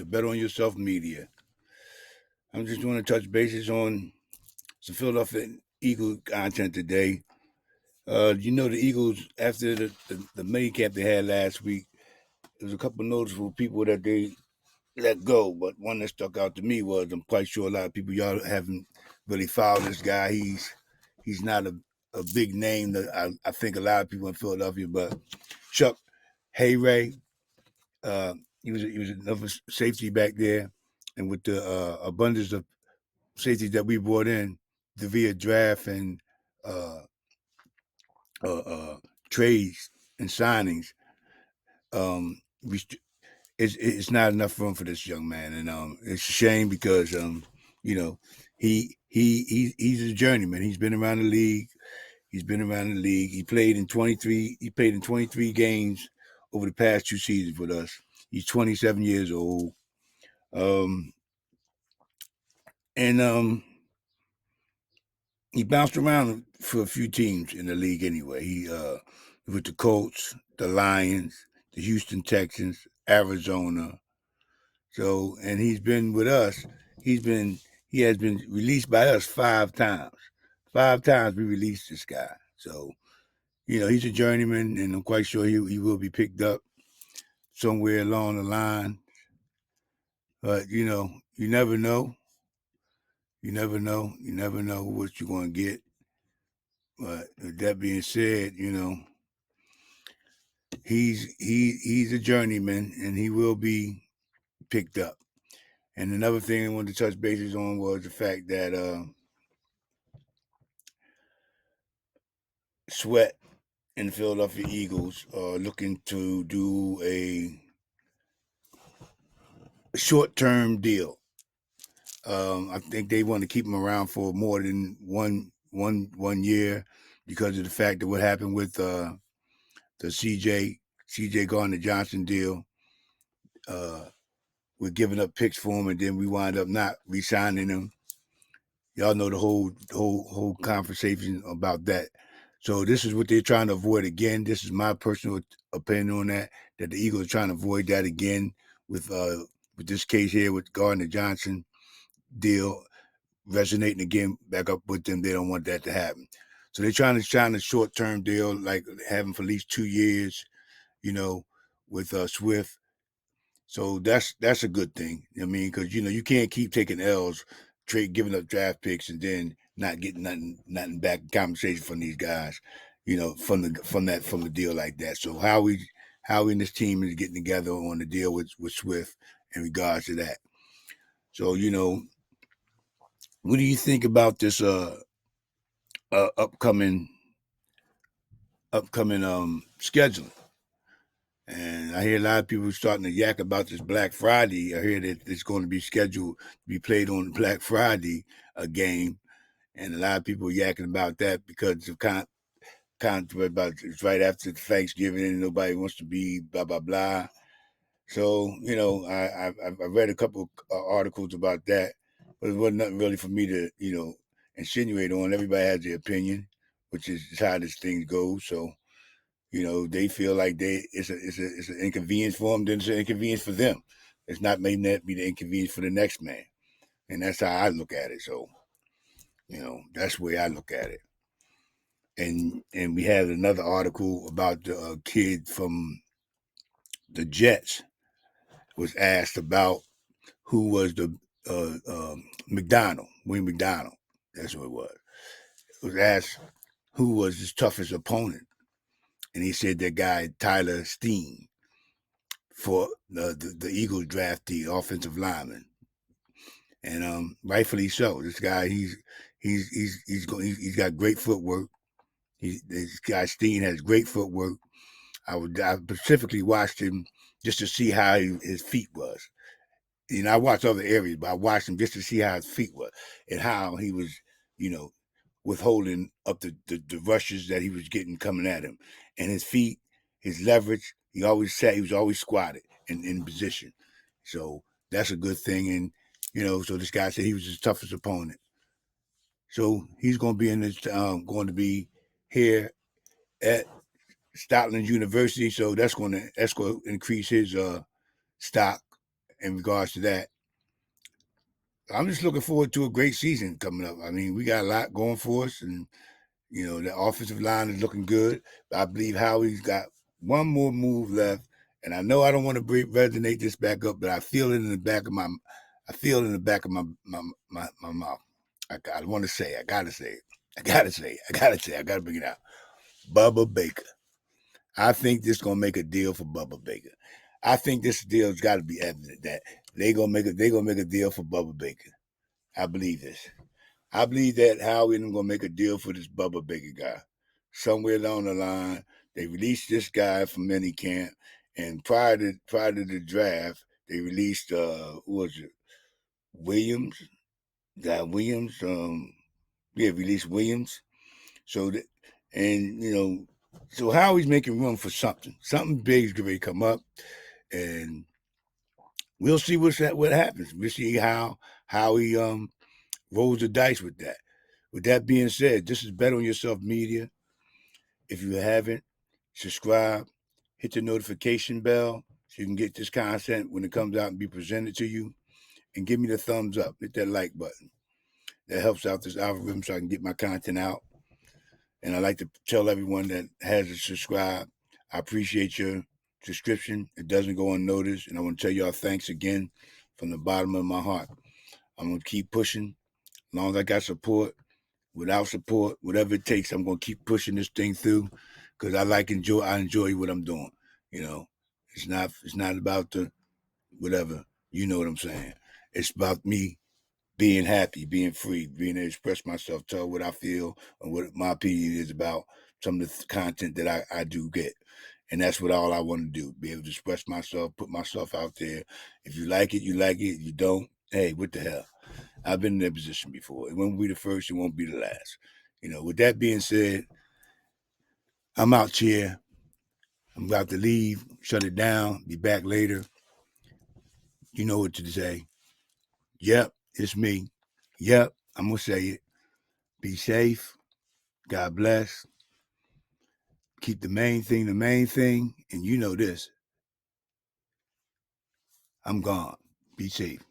to Bet on Yourself Media. I'm just going to touch bases on some Philadelphia Eagles content today. The Eagles, after the mini camp they had last week, there was a couple noticeable people that they let go, but one that stuck out to me was, I'm quite sure a lot of people, y'all haven't really followed this guy. He's not a big name that I think a lot of people in Philadelphia, but Chuck Hayray, he was another safety back there, and with the abundance of safeties that we brought in via draft and uh, trades and signings, we it's not enough room for this young man, and it's a shame because you know he's a journeyman. He's been around the league. He played in 23. He played in 23 games over the past 2 seasons with us. He's 27 years old, um, and he bounced around for a few teams in the league anyway. He with the Colts, the Lions, the Houston Texans, Arizona. So, and he's been with us. He has been released by us 5 times. 5 times we released this guy. So, he's a journeyman, and I'm quite sure he will be picked up somewhere along the line. But you never know. You never know. You never know what you're going to get. But with that being said, he's a journeyman, and he will be picked up. And another thing I wanted to touch bases on was the fact that Sweat and the Philadelphia Eagles are looking to do a short-term deal. I think they want to keep him around for more than one year because of the fact that what happened with the CJ Gardner-Johnson deal. We're giving up picks for him, and then we wind up not re-signing him. Y'all know the whole conversation about that. So this is what they're trying to avoid again. This is my personal opinion on that the Eagles are trying to avoid that again with this case here with Gardner-Johnson deal resonating again back up with them. They don't want that to happen. So they're trying to sign a short-term deal, like have him for at least 2 years, with Swift. So that's a good thing. I mean, because you can't keep taking L's, giving up draft picks, and then not getting nothing back in compensation from these guys. From the deal like that. So Howie and this team is getting together on the deal with Swift in regards to that. So what do you think about this upcoming scheduling? And I hear a lot of people starting to yak about this Black Friday. I hear that it's going to be scheduled to be played on Black Friday, a game. And a lot of people are yakking about that because of controversy about it's right after Thanksgiving and nobody wants to be blah, blah, blah. So, I read a couple of articles about that, but it wasn't nothing really for me to, insinuate on. Everybody has their opinion, which is how this thing goes. So, they feel like it's an inconvenience for them, then it's an inconvenience for them. It's not may not be the inconvenience for the next man, and that's how I look at it. So, that's the way I look at it. And we had another article about the kid from the Jets was asked about who was the William McDonald. That's what it was. It was asked who was his toughest opponent, and he said that guy Tyler Steen for the Eagles draftee offensive lineman, and rightfully so. This guy, he's got great footwork. This guy Steen has great footwork. I specifically watched him just to see how his feet was. I watched other areas, but I watched him just to see how his feet were and how he was, withholding up the rushes that he was getting coming at him. And his feet, his leverage, he was always squatted in position. So that's a good thing. And, so this guy said he was his toughest opponent. So he's going to be going to be here at Stoutland University. So that's going to increase his stock in regards to that. I'm just looking forward to a great season coming up. I mean, we got a lot going for us, and the offensive line is looking good. I believe Howie's got one more move left, and I know I don't want to resonate this back up, but I feel it in the back of my mouth. I want to say, I gotta say it. I gotta bring it out. Bubba Baker. I think this gonna make a deal for Bubba Baker. I think this deal's got to be evident that they gonna make a deal for Bubba Baker. I believe this. I believe that Howie and them gonna make a deal for this Bubba Baker guy. Somewhere along the line, they released this guy from minicamp, and prior to the draft, they released who was it? Williams. Guy Williams. Released Williams. So that, and so Howie's making room for something. Something big's going to come up, and we'll see what happens. We'll see how he rolls the dice with that. With that being said, this is Bet on Yourself Media. If you haven't, subscribe, hit the notification bell so you can get this content when it comes out and be presented to you, and give me the thumbs up. Hit that like button. That helps out this algorithm so I can get my content out. And I like to tell everyone that hasn't subscribed, I appreciate your subscription. It doesn't go unnoticed. And I want to tell y'all thanks again from the bottom of my heart. I'm going to keep pushing. As long as I got support, without support, whatever it takes, I'm going to keep pushing this thing through because I enjoy what I'm doing. It's not about the whatever. You know what I'm saying? It's about me being happy, being free, being able to express myself, tell what I feel and what my opinion is about some of the content that I do get. And that's what all I want to do, be able to express myself, put myself out there. If you like it, you like it. If you don't, hey, what the hell? I've been in that position before. It won't be the first, it won't be the last. With that being said, I'm out here. I'm about to leave, shut it down, be back later. You know what to say. Yep, it's me. Yep, I'm going to say it. Be safe. God bless. Keep the main thing. And you know this. I'm gone. Be safe.